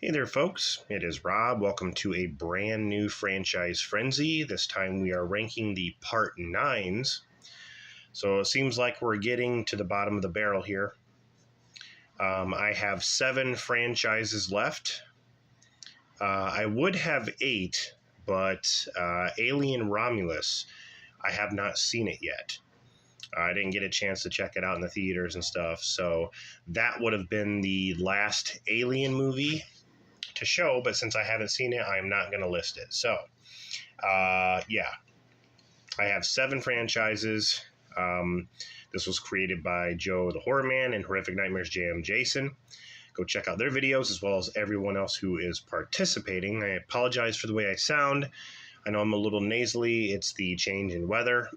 Hey there, folks. It is Rob. Welcome to a brand new franchise frenzy. This time we are ranking the part 9s. So it seems like we're getting to the bottom of the barrel here. I have 7 franchises left. I would have 8, but Alien Romulus, I have not seen it yet. I didn't get a chance to check it out in the theaters and stuff. So that would have been the last Alien movie to show, but since I haven't seen it, I'm not going to list it. So, yeah, I have 7 franchises. This was created by Joe the Horror Man and Horrific Nightmares JM Jason. Go check out their videos as well as everyone else who is participating. I apologize for the way I sound. I know I'm a little nasally. It's the change in weather.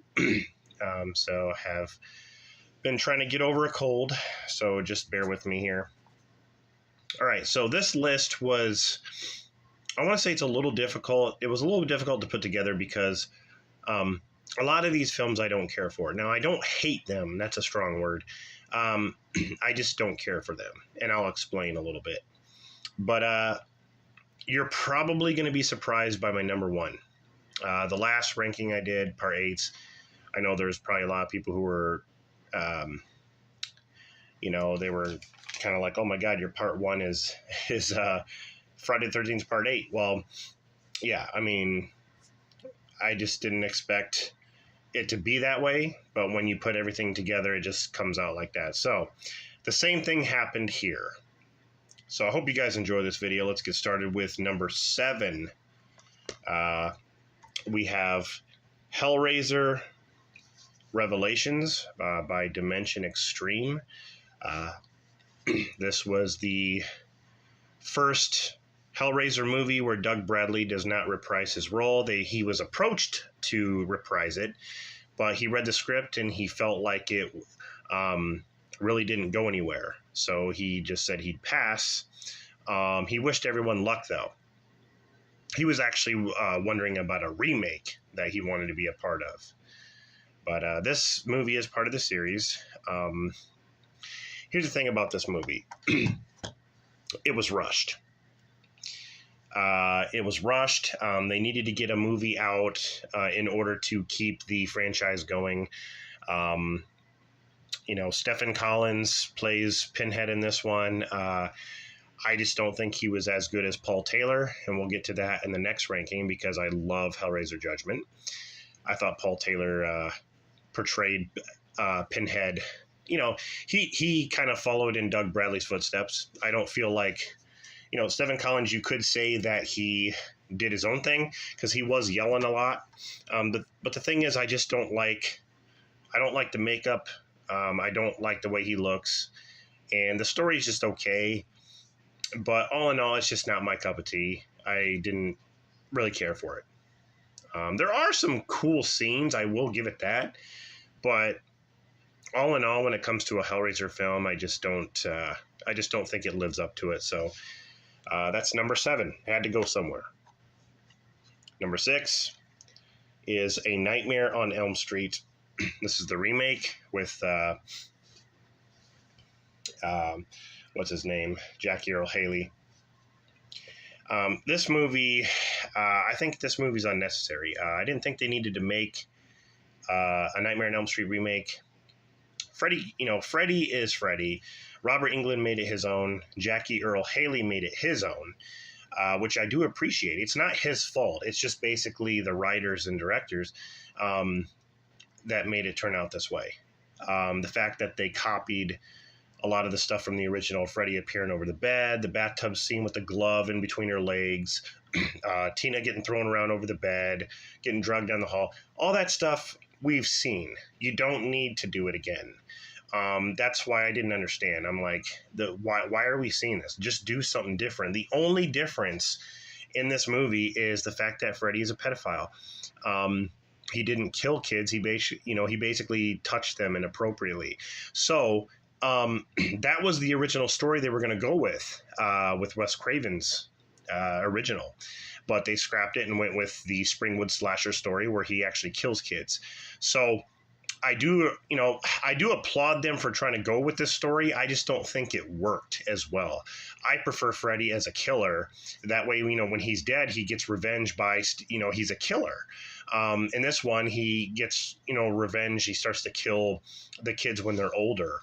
So I have been trying to get over a cold, so just bear with me here. All right, so this list was, I want to say it's a little difficult. It was a little difficult to put together because a lot of these films I don't care for. Now, I don't hate them. That's a strong word. I just don't care for them, and I'll explain a little bit. But you're probably going to be surprised by my number 1. The last ranking I did, Part 8s, I know there's probably a lot of people who were, they were kind of like, oh my God, your part 1 is Friday the 13th part 8. Well, yeah, I mean, I just didn't expect it to be that way, but when you put everything together, it just comes out like that. So the same thing happened here. So I hope you guys enjoy this video. Let's get started with number 7. We have Hellraiser Revelations by Dimension Extreme. This was the first Hellraiser movie where Doug Bradley does not reprise his role. He was approached to reprise it, but he read the script and he felt like it really didn't go anywhere. So he just said he'd pass. He wished everyone luck, though. He was actually wondering about a remake that he wanted to be a part of. But this movie is part of the series. Here's the thing about this movie. It was rushed. They needed to get a movie out in order to keep the franchise going. Stephen Collins plays Pinhead in this one. I just don't think he was as good as Paul Taylor, and we'll get to that in the next ranking because I love Hellraiser Judgment. I thought Paul Taylor portrayed Pinhead. He kind of followed in Doug Bradley's footsteps. I don't feel like, Stephen Collins, you could say that he did his own thing because he was yelling a lot. But the thing is, I don't like the makeup. I don't like the way he looks. And the story is just okay. But all in all, it's just not my cup of tea. I didn't really care for it. There are some cool scenes, I will give it that. But all in all, when it comes to a Hellraiser film, I just don't think it lives up to it. So that's number 7. Had to go somewhere. Number 6 is A Nightmare on Elm Street. This is the remake with what's his name? Jackie Earle Haley. This movie, I think this movie's unnecessary. I didn't think they needed to make a Nightmare on Elm Street remake. Freddy is Freddy. Robert Englund made it his own. Jackie Earle Haley made it his own, which I do appreciate. It's not his fault. It's just basically the writers and directors that made it turn out this way. The fact that they copied a lot of the stuff from the original, Freddy appearing over the bed, the bathtub scene with the glove in between her legs, Tina getting thrown around over the bed, getting dragged down the hall, all that stuff we've seen. You don't need to do it again. That's why I didn't understand. I'm like, why are we seeing this? Just do something different. The only difference in this movie is the fact that Freddy is a pedophile. He didn't kill kids. He basically touched them inappropriately. So that was the original story they were going to go with Wes Craven's original. But they scrapped it and went with the Springwood slasher story where he actually kills kids. So I do, I do applaud them for trying to go with this story. I just don't think it worked as well. I prefer Freddy as a killer. That way, when he's dead, he gets revenge by, he's a killer. In this one, he gets, revenge. He starts to kill the kids when they're older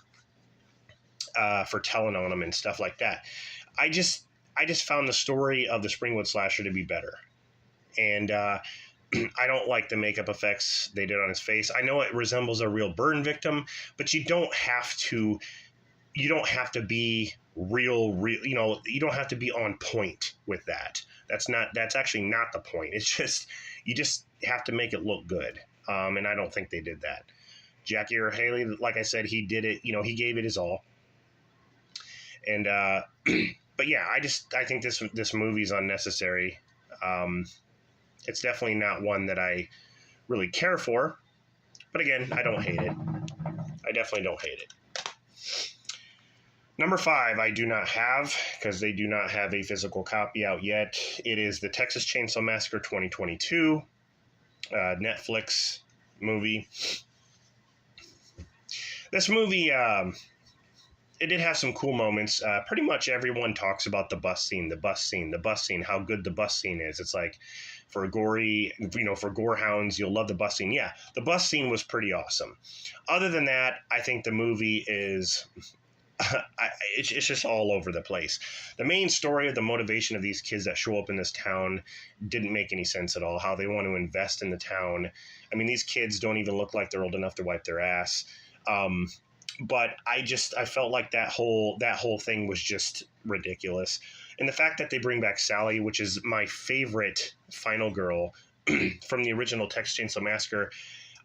for telling on them and stuff like that. I just found the story of the Springwood slasher to be better. And I don't like the makeup effects they did on his face. I know it resembles a real burn victim, but you don't have to be real, you don't have to be on point with that. That's actually not the point. It's just, you just have to make it look good. And I don't think they did that. Jackie Earle Haley, like I said, he did it, he gave it his all. And, but yeah, I think this movie's unnecessary. It's definitely not one that I really care for. But again, I don't hate it. I definitely don't hate it. Number 5, I do not have, because they do not have a physical copy out yet. It is the Texas Chainsaw Massacre 2022 Netflix movie. This movie, it did have some cool moments. Pretty much everyone talks about the bus scene, how good the bus scene is. It's like, for gory, for gore hounds, you'll love the bus scene. Yeah, the bus scene was pretty awesome. Other than that, I think the movie is, it's just all over the place. The main story of the motivation of these kids that show up in this town didn't make any sense at all. How they want to invest in the town. I mean, these kids don't even look like they're old enough to wipe their ass. But I felt like that whole thing was just ridiculous. And the fact that they bring back Sally, which is my favorite final girl from the original Texas Chainsaw Massacre,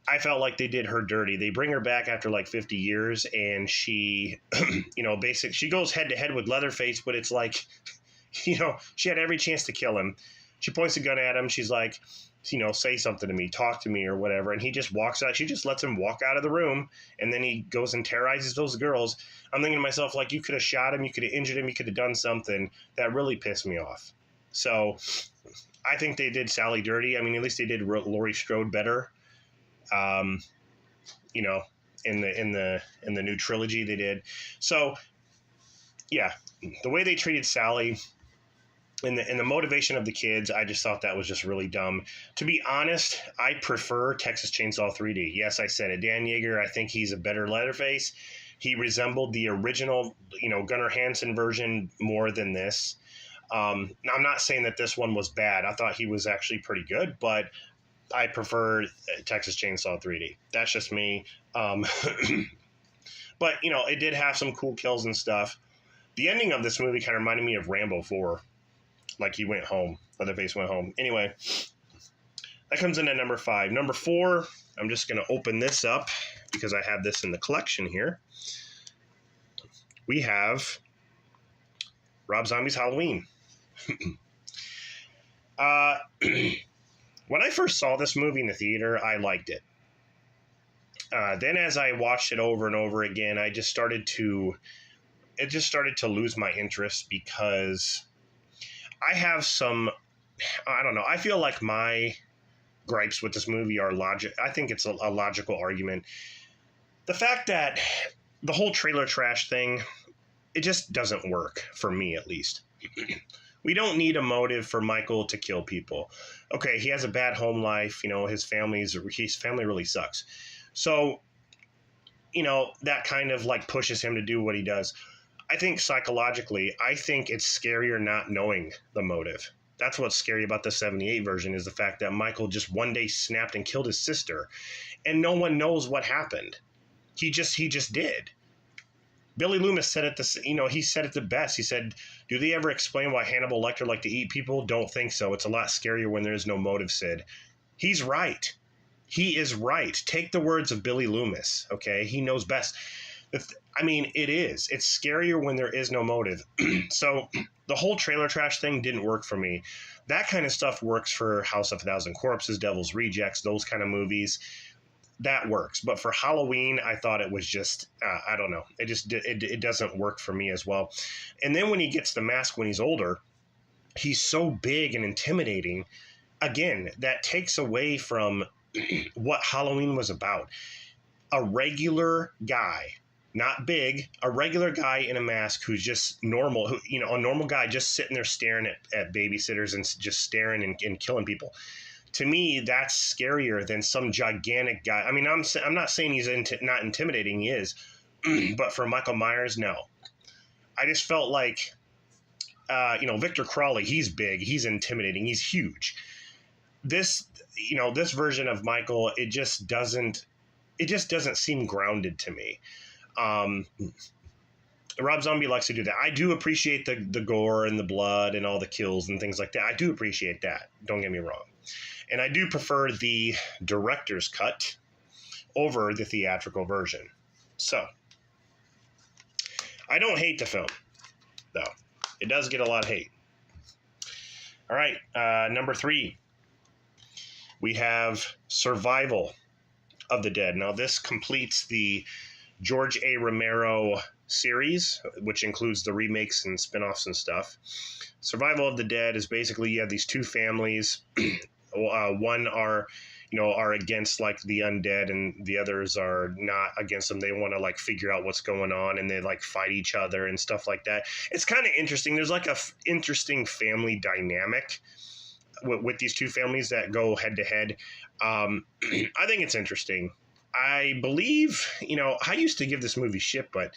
I felt like they did her dirty. They bring her back after like 50 years, and she, basically, she goes head to head with Leatherface, but it's like, she had every chance to kill him. She points a gun at him. She's like, say something to me, talk to me or whatever. And he just walks out. She just lets him walk out of the room. And then he goes and terrorizes those girls. I'm thinking to myself, like, you could have shot him. You could have injured him. You could have done something. That really pissed me off. So I think they did Sally dirty. I mean, at least they did Laurie Strode better. In the new trilogy they did. So yeah, the way they treated Sally, and the motivation of the kids, I just thought that was just really dumb. To be honest, I prefer Texas Chainsaw 3D. Yes, I said it. Dan Yeager, I think he's a better Leatherface. He resembled the original, Gunnar Hansen version more than this. Now, I'm not saying that this one was bad. I thought he was actually pretty good, but I prefer Texas Chainsaw 3D. That's just me. But, it did have some cool kills and stuff. The ending of this movie kind of reminded me of Rambo 4. Like he went home. Leatherface went home. Anyway, that comes in at number 5. Number 4, I'm just going to open this up because I have this in the collection here. We have Rob Zombie's Halloween. When I first saw this movie in the theater, I liked it. Then as I watched it over and over again, it just started to lose my interest because I have some, I don't know, I feel like my gripes with this movie are logic. I think it's a logical argument. The fact that the whole trailer trash thing, it just doesn't work, for me at least. We don't need a motive for Michael to kill people. Okay, he has a bad home life. His family really sucks. So, that kind of like pushes him to do what he does. I think psychologically, it's scarier not knowing the motive. That's what's scary about the 78 version, is the fact that Michael just one day snapped and killed his sister, and no one knows what happened. He just did. Billy Loomis said it he said it the best. He said, "Do they ever explain why Hannibal Lecter liked to eat people? Don't think so. It's a lot scarier when there is no motive, Sid." He's right. He is right. Take the words of Billy Loomis, okay? He knows best. It is. It's scarier when there is no motive. So the whole trailer trash thing didn't work for me. That kind of stuff works for House of a Thousand Corpses, Devil's Rejects, those kind of movies. That works. But for Halloween, I thought it was just, I don't know. It doesn't work for me as well. And then when he gets the mask when he's older, he's so big and intimidating. Again, that takes away from what Halloween was about. a regular guy, not big, a regular guy in a mask who's just normal, who, you know, a normal guy just sitting there staring at babysitters and just staring and killing people. To me, that's scarier than some gigantic guy. I mean, I'm not saying he's not intimidating. He is, but for Michael Myers, no. I just felt like, Victor Crowley. He's big. He's intimidating. He's huge. This version of Michael, it just doesn't seem grounded to me. Rob Zombie likes to do that. I do appreciate the gore and the blood and all the kills and things like that. I do appreciate that. Don't get me wrong. And I do prefer the director's cut over the theatrical version. So, I don't hate the film, though. It does get a lot of hate. All right, number 3. We have Survival of the Dead. Now, this completes the George A. Romero series, which includes the remakes and spin-offs and stuff. Survival of the Dead is basically, you have these two families. One are against like the undead, and the others are not against them. They want to like figure out what's going on, and they like fight each other and stuff like that. It's kind of interesting. There's like a interesting family dynamic with these two families that go head to head. I think it's interesting. I believe, I used to give this movie shit, but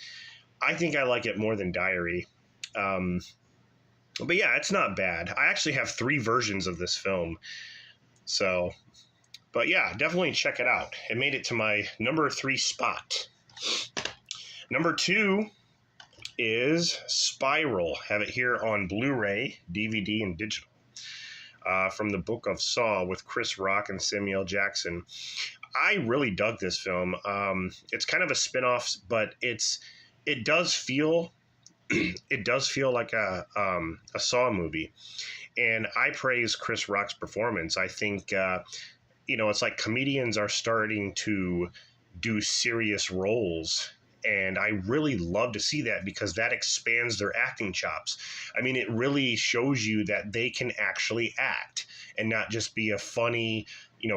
I think I like it more than Diary. But yeah, it's not bad. I actually have 3 versions of this film. So, but yeah, definitely check it out. It made it to my number 3 spot. Number 2 is Spiral. Have it here on Blu-ray, DVD, and digital. From the Book of Saw with Chris Rock and Samuel Jackson. I really dug this film. It's kind of a spin-off, but it does feel like a Saw movie. And I praise Chris Rock's performance. I think, it's like comedians are starting to do serious roles. And I really love to see that because that expands their acting chops. I mean, it really shows you that they can actually act and not just be a funny,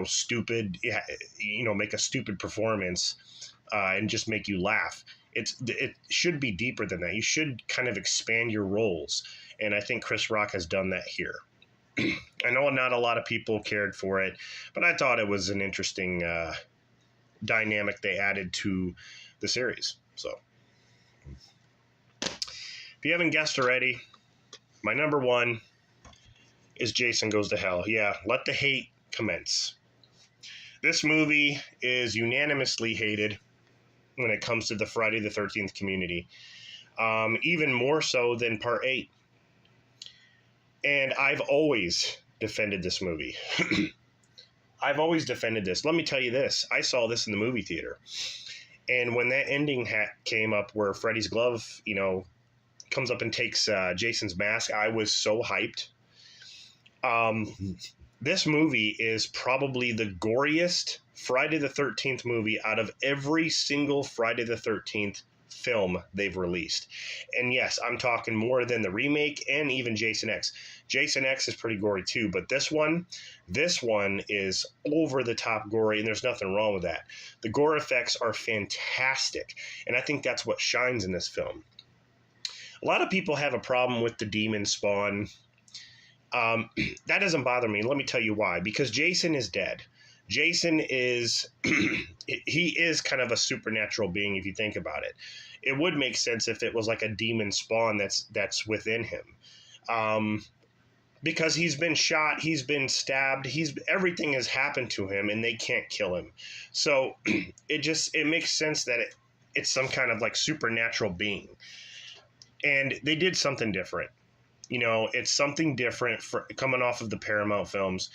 stupid, make a stupid performance and just make you laugh. It should be deeper than that. You should kind of expand your roles. And I think Chris Rock has done that here. I know not a lot of people cared for it, but I thought it was an interesting dynamic they added to the series. So, if you haven't guessed already, my number 1 is Jason Goes to Hell. Yeah, let the hate commence. This movie is unanimously hated when it comes to the Friday the 13th community, even more so than Part 8. And I've always defended this movie. I've always defended this. Let me tell you this. I saw this in the movie theater. And when that ending came up where Freddy's glove, comes up and takes Jason's mask, I was so hyped. This movie is probably the goriest Friday the 13th movie out of every single Friday the 13th film they've released. And yes, I'm talking more than the remake and even Jason X. Jason X is pretty gory too, but this one is over the top gory, and there's nothing wrong with that. The gore effects are fantastic, and I think that's what shines in this film. A lot of people have a problem with the demon spawn. That doesn't bother me. Let me tell you why. Because Jason is dead. Jason is he is kind of a supernatural being if you think about it. It would make sense if it was like a demon spawn that's within him. Because he's been shot, he's been stabbed, everything has happened to him and they can't kill him. So it makes sense that it's some kind of like supernatural being. And they did something different. It's something different coming off of the Paramount films.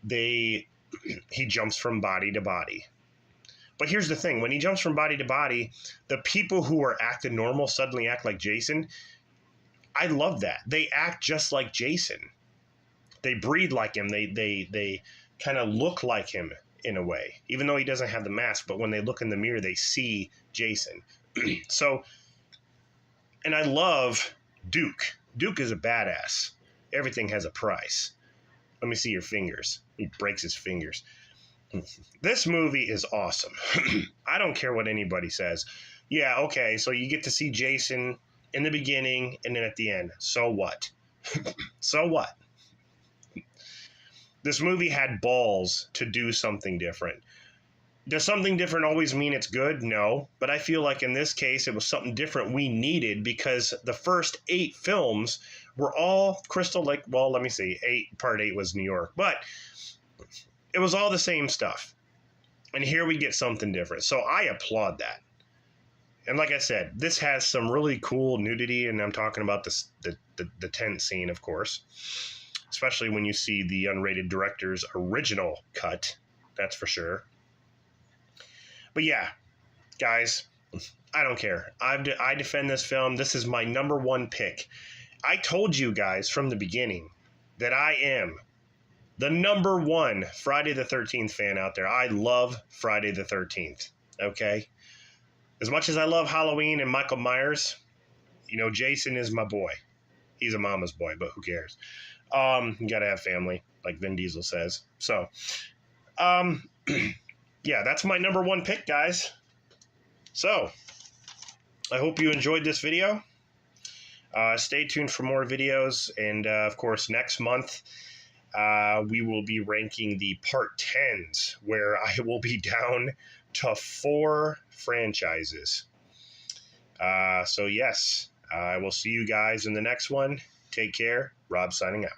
He jumps from body to body. But here's the thing. When he jumps from body to body, the people who are acting normal suddenly act like Jason. I love that. They act just like Jason. They breathe like him. They kind of look like him in a way, even though he doesn't have the mask. But when they look in the mirror, they see Jason. So, and I love Duke. Duke is a badass. Everything has a price. Let me see your fingers. He breaks his fingers. This movie is awesome. I don't care what anybody says. Yeah, okay, so you get to see Jason in the beginning and then at the end. So what? So what? This movie had balls to do something different. Does something different always mean it's good? No. But I feel like in this case, it was something different we needed because the first 8 films were all Crystal Lake. Well, let me see. Part 8 was New York. But it was all the same stuff. And here we get something different. So I applaud that. And like I said, this has some really cool nudity. And I'm talking about the tent scene, of course. Especially when you see the unrated director's original cut. That's for sure. But yeah, guys, I don't care. I defend this film. This is my number 1 pick. I told you guys from the beginning that I am the number 1 Friday the 13th fan out there. I love Friday the 13th, okay? As much as I love Halloween and Michael Myers, you know, Jason is my boy. He's a mama's boy, but who cares? You gotta have family, like Vin Diesel says. So, yeah, that's my number 1 pick, guys. So, I hope you enjoyed this video. Stay tuned for more videos. And, of course, next month, we will be ranking the part 10s, where I will be down to 4 franchises. So, yes, I will see you guys in the next one. Take care. Rob signing out.